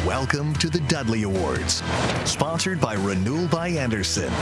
Welcome to the Dudley Awards, sponsored by Renewal by Anderson.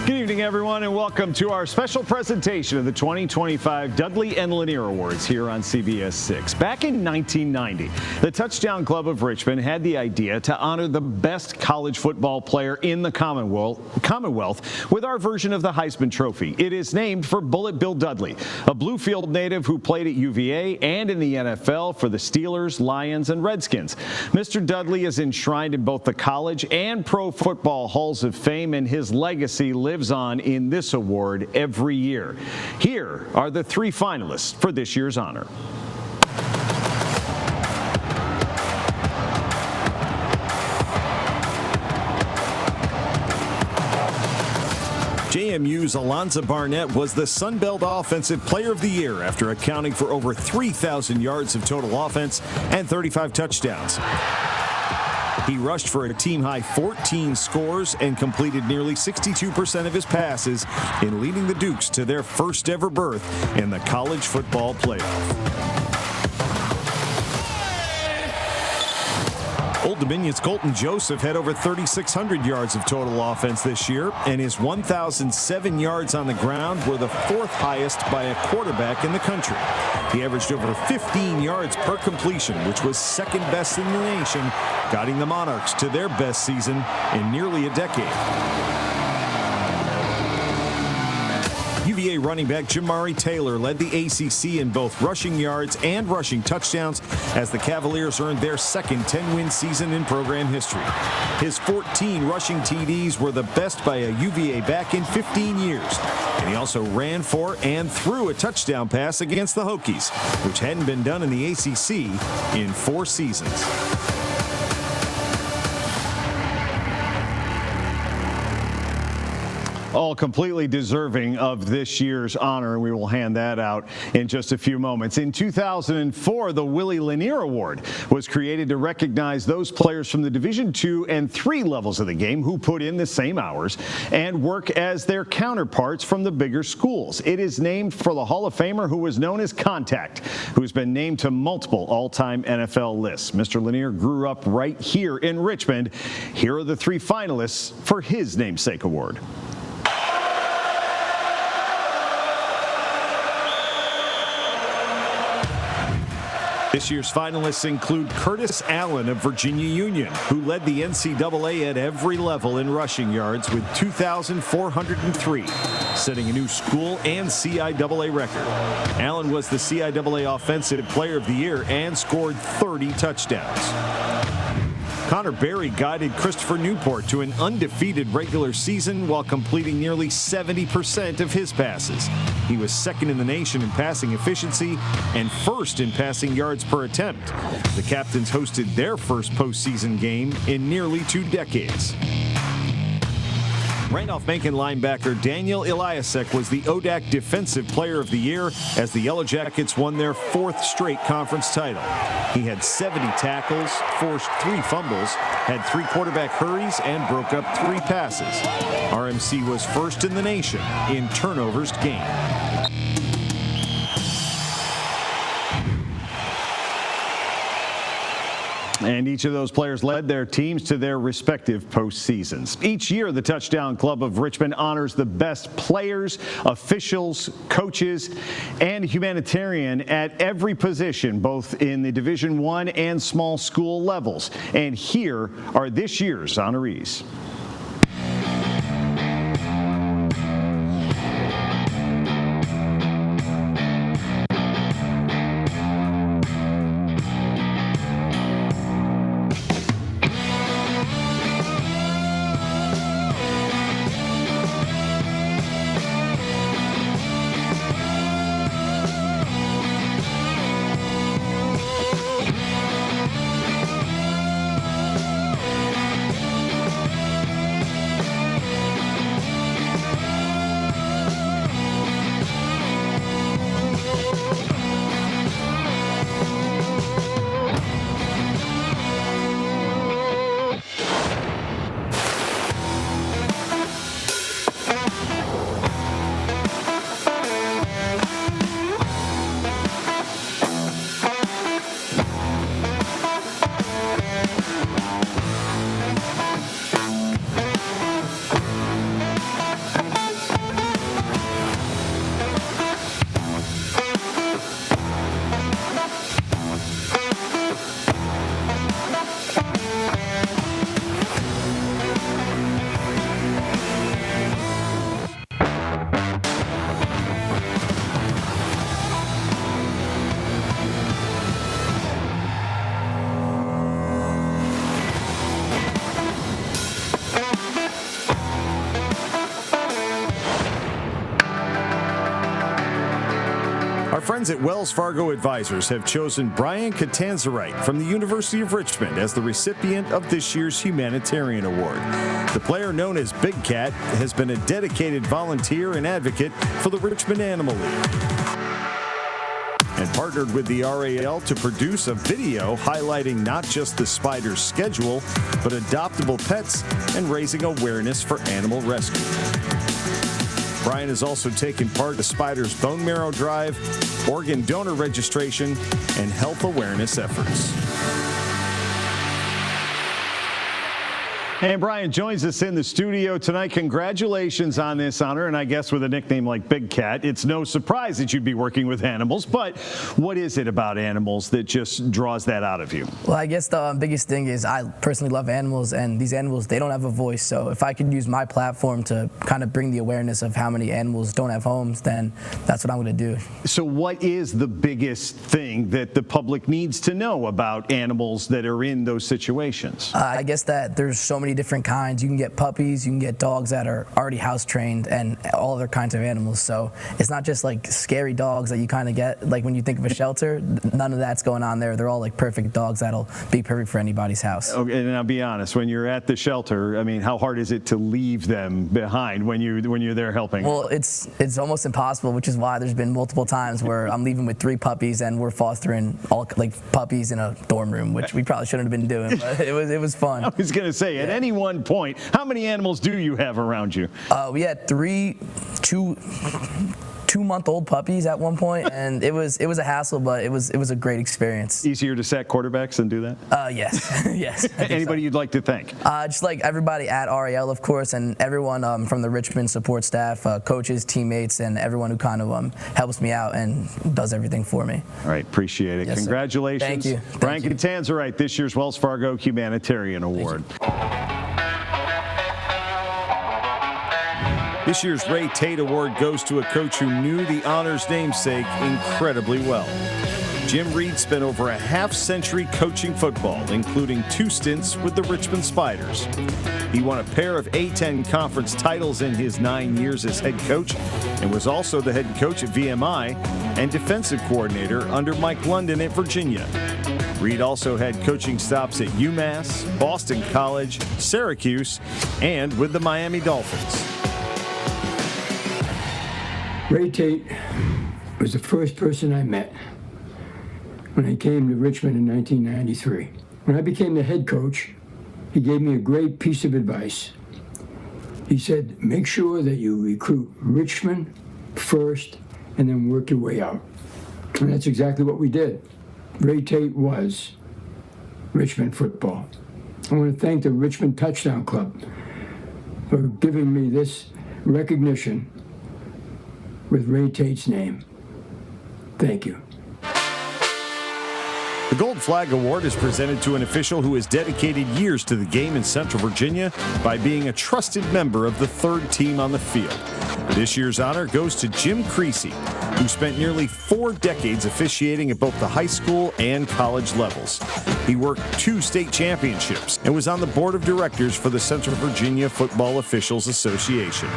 Good evening, everyone, and welcome to our special presentation of the 2025 Dudley and Lanier Awards here on CBS 6. Back in 1990, the Touchdown Club of Richmond had the idea to honor the best college football player in the Commonwealth with our version of the Heisman Trophy. It is named for Bullet Bill Dudley, a Bluefield native who played at UVA and in the NFL for the Steelers, Lions, and Redskins. Mr. Dudley is enshrined in both the college and pro football halls of fame, and his legacy lives on in this award every year. Here are the three finalists for this year's honor. JMU's Alonzo Barnett was the Sun Belt Offensive Player of the Year after accounting for over 3,000 yards of total offense and 35 touchdowns. He rushed for a team-high 14 scores and completed nearly 62% of his passes in leading the Dukes to their first-ever berth in the college football playoff. Old Dominion's Colton Joseph had over 3,600 yards of total offense this year, and his 1,007 yards on the ground were the fourth highest by a quarterback in the country. He averaged over 15 yards per completion, which was second best in the nation, guiding the Monarchs to their best season in nearly a decade. UVA running back Jamari Taylor led the ACC in both rushing yards and rushing touchdowns as the Cavaliers earned their second 10-win season in program history. His 14 rushing TDs were the best by a UVA back in 15 years. And he also ran for and threw a touchdown pass against the Hokies, which hadn't been done in the ACC in 4 seasons. All completely deserving of this year's honor, and we will hand that out in just a few moments. In 2004, the Willie Lanier Award was created to recognize those players from the Division II and III levels of the game who put in the same hours and work as their counterparts from the bigger schools. It is named for the Hall of Famer who was known as Contact, who's been named to multiple all-time NFL lists. Mr. Lanier grew up right here in Richmond. Here are the three finalists for his namesake award. This year's finalists include Curtis Allen of Virginia Union, who led the NCAA at every level in rushing yards with 2,403, setting a new school and CIAA record. Allen was the CIAA Offensive Player of the Year and scored 30 touchdowns. Connor Berry guided Christopher Newport to an undefeated regular season while completing nearly 70% of his passes. He was second in the nation in passing efficiency and first in passing yards per attempt. The Captains hosted their first postseason game in nearly 2 decades. Randolph-Macon linebacker Daniel Eliasek was the ODAC Defensive Player of the Year as the Yellow Jackets won their 4th straight conference title. He had 70 tackles, forced 3 fumbles, had 3 quarterback hurries, and broke up 3 passes. RMC was first in the nation in turnovers gained. And each of those players led their teams to their respective postseasons. Each year, the Touchdown Club of Richmond honors the best players, officials, coaches, and humanitarian at every position, both in the Division I and small school levels. And here are this year's honorees. friends at Wells Fargo Advisors have chosen Brian Catanzarite from the University of Richmond as the recipient of this year's Humanitarian Award. The player, known as Big Cat, has been a dedicated volunteer and advocate for the Richmond Animal League and partnered with the RAL to produce a video highlighting not just the Spiders' schedule, but adoptable pets and raising awareness for animal rescue. Brian has also taken part in the Spiders' bone marrow drive, organ donor registration, and health awareness efforts. And Brian joins us in the studio tonight. Congratulations on this honor, and I guess with a nickname like Big Cat, it's no surprise that you'd be working with animals, but what is it about animals that just draws that out of you? Well, I guess the biggest thing is I personally love animals, and these animals, they don't have a voice, so if I could use my platform to kind of bring the awareness of how many animals don't have homes, then that's what I'm going to do. So what is the biggest thing that the public needs to know about animals that are in those situations? I guess that there's so many different kinds. You can get puppies, you can get dogs that are already house trained, and all other kinds of animals. So it's not just like scary dogs that you kind of get like when you think of a shelter. None of that's going on there. They're all like perfect dogs that'll be perfect for anybody's house. Okay, and I'll be honest, when you're at the shelter, I mean, how hard is it to leave them behind when you're there helping? Well, it's almost impossible, which is why there's been multiple times where I'm leaving with 3 puppies and we're fostering all like puppies in a dorm room, which we probably shouldn't have been doing, but it was fun. I was going to say, at any one point, how many animals do you have around you? We had 2-month-old puppies at one point, and it was a hassle, but it was a great experience. Easier to sack quarterbacks and do that? Yes, yes. Anybody you'd like to thank? Just like everybody at RAL, of course, and everyone from the Richmond support staff, coaches, teammates, and everyone who kind of helps me out and does everything for me. All right, appreciate it. Yes, congratulations. Thank you. Brian Catanzarite, this year's Wells Fargo Humanitarian Award. This year's Ray Tate Award goes to a coach who knew the honors namesake incredibly well. Jim Reed spent over a half-century coaching football, including 2 stints with the Richmond Spiders. He won a pair of A-10 conference titles in his 9 years as head coach and was also the head coach at VMI and defensive coordinator under Mike London at Virginia. Reed also had coaching stops at UMass, Boston College, Syracuse, and with the Miami Dolphins. Ray Tate was the first person I met when I came to Richmond in 1993. When I became the head coach, he gave me a great piece of advice. He said, make sure that you recruit Richmond first and then work your way out. And that's exactly what we did. Ray Tate was Richmond football. I want to thank the Richmond Touchdown Club for giving me this recognition with Ray Tate's name. Thank you. The Gold Flag Award is presented to an official who has dedicated years to the game in Central Virginia by being a trusted member of the 3rd team on the field. This year's honor goes to Jim Creasy, who spent nearly 4 decades officiating at both the high school and college levels. He worked 2 state championships and was on the board of directors for the Central Virginia Football Officials Association.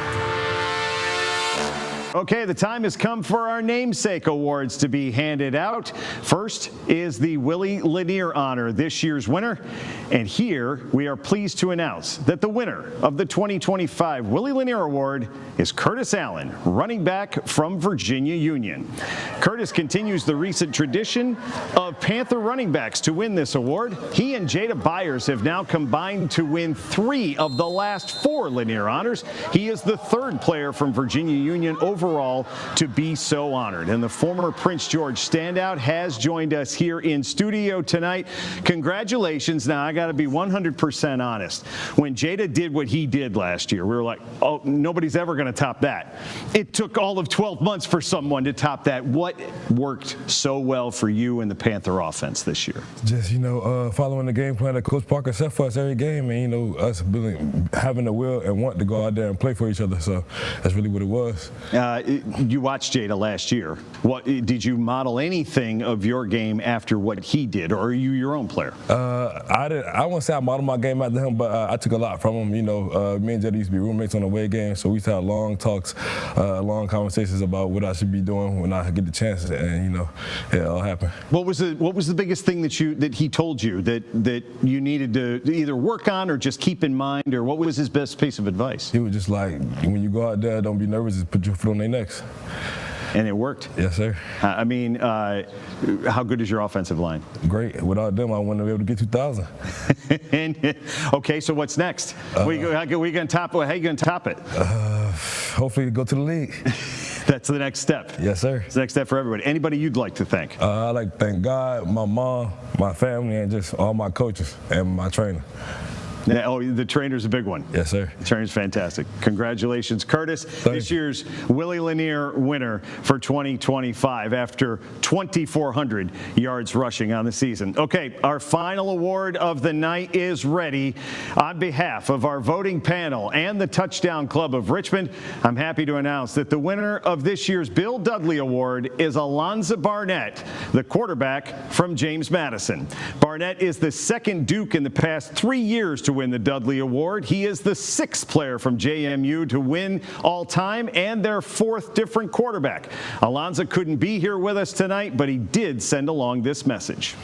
Okay, the time has come for our namesake awards to be handed out. First is the Willie Lanier honor, this year's winner. And here we are pleased to announce that the winner of the 2025 Willie Lanier Award is Curtis Allen, running back from Virginia Union. Curtis continues the recent tradition of Panther running backs to win this award. He and Jada Byers have now combined to win 3 of the last 4 Lanier honors. He is the 3rd player from Virginia Union overall to be so honored. And the former Prince George standout has joined us here in studio tonight. Congratulations. Now, I got to be 100% honest. When Jada did what he did last year, we were like, oh, nobody's ever going to top that. It took all of 12 months for someone to top that. What worked so well for you and the Panther offense this year? Just, following the game plan that Coach Parker set for us every game, and, us having the will and want to go out there and play for each other. So that's really what it was. you watched Jada last year. What did you model anything of your game after what he did, or are you your own player? I wouldn't say I modeled my game after him, but I took a lot from him. You know, me and Jada used to be roommates on the away game, so we used to have long talks, long conversations about what I should be doing when I get the chance, and you know, it all happened. What was the biggest thing that he told you that you needed to either work on or just keep in mind, or what was his best piece of advice? He was just like, when you go out there, don't be nervous, just put your foot on their necks. And it worked? Yes, sir. I mean, how good is your offensive line? Great. Without them, I wouldn't be able to get 2,000. Okay, so what's next? We gonna top? How you gonna top it? Hopefully, go to the league. That's the next step. Yes, sir. It's the next step for everybody. Anybody you'd like to thank? I'd like to thank God, my mom, my family, and just all my coaches and my trainer. Oh, the trainer's a big one. Yes, sir. The trainer's fantastic. Congratulations, Curtis. This year's Willie Lanier winner for 2025 after 2,400 yards rushing on the season. Okay, our final award of the night is ready. On behalf of our voting panel and the Touchdown Club of Richmond, I'm happy to announce that the winner of this year's Bill Dudley Award is Alonzo Barnett, the quarterback from James Madison. Barnett is the second Duke in the past 3 years to win the Dudley Award. He is the 6th player from JMU to win all time and their 4th different quarterback. Alonzo couldn't be here with us tonight, but he did send along this message.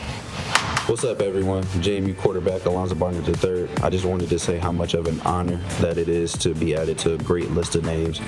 What's up, everyone? JMU quarterback Alonzo Barnett III. I just wanted to say how much of an honor that it is to be added to a great list of names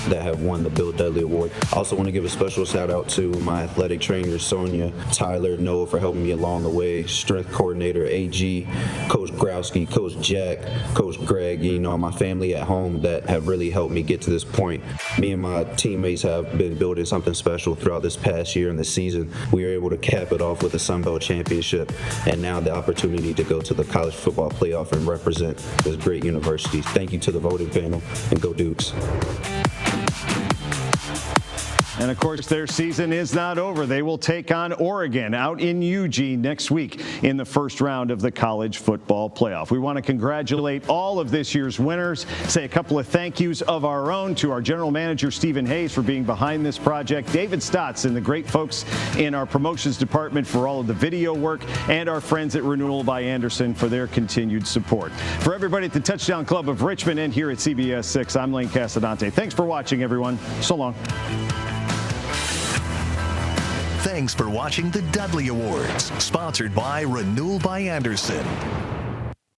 that have won the Bill Dudley Award. I also want to give a special shout out to my athletic trainers, Sonia, Tyler, Noah, for helping me along the way, strength coordinator, AG, Coach Growski, Coach Jack, Coach Greg, you know, my family at home that have really helped me get to this point. Me and my teammates have been building something special throughout this past year and the season. We were able to cap it off with the Sun Belt Championship, and now the opportunity to go to the college football playoff and represent this great university. Thank you to the voting panel, and go Dukes. And, of course, their season is not over. They will take on Oregon out in Eugene next week in the first round of the college football playoff. We want to congratulate all of this year's winners, say a couple of thank yous of our own to our general manager, Stephen Hayes, for being behind this project, David Stotts and the great folks in our promotions department for all of the video work, and our friends at Renewal by Anderson for their continued support. For everybody at the Touchdown Club of Richmond and here at CBS 6, I'm Lane Casadante. Thanks for watching, everyone. So long. Thanks for watching the Dudley Awards, sponsored by Renewal by Anderson.